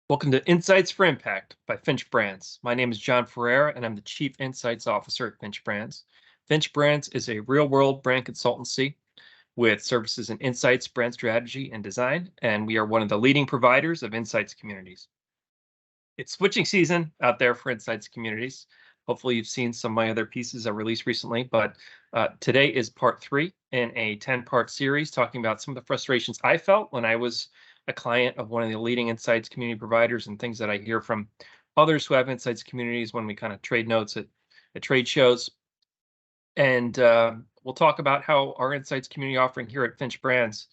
Welcome to Insights for Impact by Finch Brands. My name is John Ferreira, and I'm the Chief Insights Officer at Finch Brands. Finch Brands is a real-world brand consultancy with services in insights, brand strategy, and design, and we are one of the leading providers of insights communities. It's switching season out there for insights communities. Hopefully, you've seen some of my other pieces I released recently, but today is part 3 in a 10-part series talking about some of the frustrations I felt when I was a client of one of the leading insights community providers and things that I hear from others who have insights communities when we kind of trade notes at trade shows. And we'll talk about how our insights community offering here at Finch Brands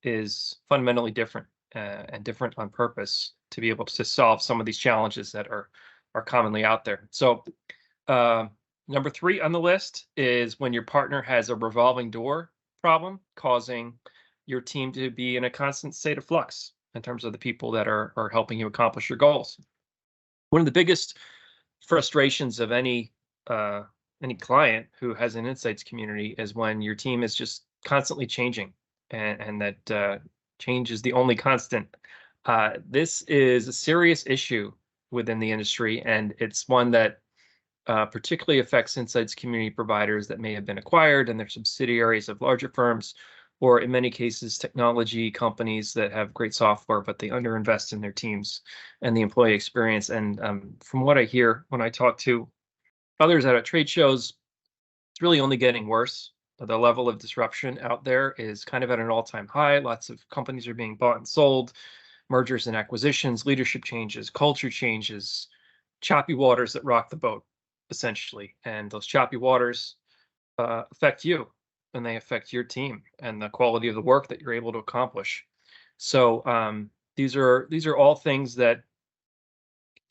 is fundamentally different and different on purpose to be able to solve some of these challenges that are commonly out there. So number 3 on the list is when your partner has a revolving door problem, causing your team to be in a constant state of flux in terms of the people that are helping you accomplish your goals. One of the biggest frustrations of any client who has an insights community is when your team is just constantly changing, and that change is the only constant. This is a serious issue within the industry, and it's one that particularly affects insights community providers that may have been acquired and they're subsidiaries of larger firms, or in many cases, technology companies that have great software, but they underinvest in their teams and the employee experience. And from what I hear when I talk to others at trade shows, it's really only getting worse. The level of disruption out there is kind of at an all-time high. Lots of companies are being bought and sold, mergers and acquisitions, leadership changes, culture changes, choppy waters that rock the boat, essentially. And those choppy waters affect you, and they affect your team and the quality of the work that you're able to accomplish. So these are all things that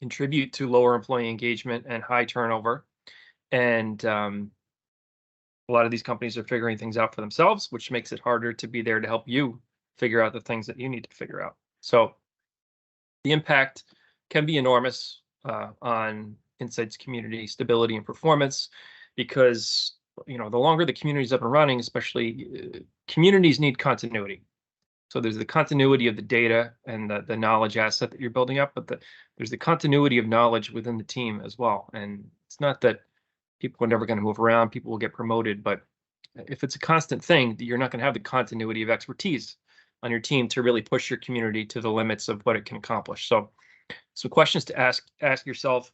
contribute to lower employee engagement and high turnover. And a lot of these companies are figuring things out for themselves, which makes it harder to be there to help you figure out the things that you need to figure out. So the impact can be enormous on insights community stability and performance, because the longer the community is up and running, especially communities need continuity. So there's the continuity of the data and the knowledge asset that you're building up, but there's the continuity of knowledge within the team as well. And it's not that people are never going to move around, people will get promoted, but if it's a constant thing, you're not going to have the continuity of expertise on your team to really push your community to the limits of what it can accomplish. So questions to ask yourself: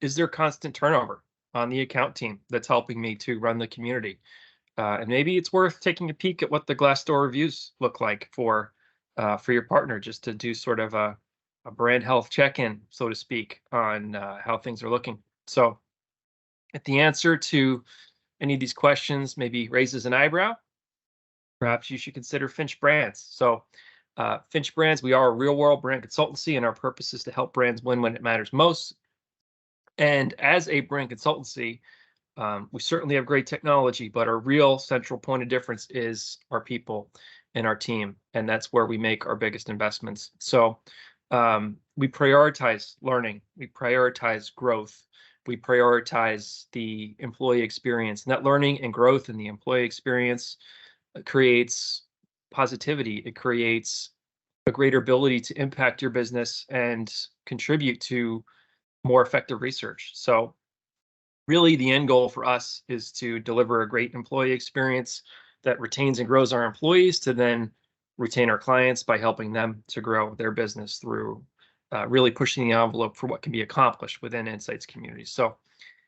is there constant turnover on the account team that's helping me to run the community? And maybe it's worth taking a peek at what the Glassdoor reviews look like for your partner, just to do sort of a brand health check-in, so to speak, on how things are looking. So if the answer to any of these questions maybe raises an eyebrow, perhaps you should consider Finch Brands. So Finch Brands, we are a real-world brand consultancy, and our purpose is to help brands win when it matters most. And as a brand consultancy, we certainly have great technology, but our real central point of difference is our people and our team, and that's where we make our biggest investments. So we prioritize learning, we prioritize growth, we prioritize the employee experience. And that learning and growth in the employee experience creates positivity. It creates a greater ability to impact your business and contribute to more effective research. So really, the end goal for us is to deliver a great employee experience that retains and grows our employees, to then retain our clients by helping them to grow their business through really pushing the envelope for what can be accomplished within insights communities. So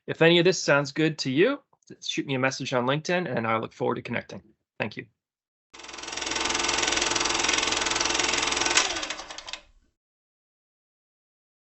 if any of this sounds good to you, shoot me a message on LinkedIn, and I look forward to connecting. Thank you.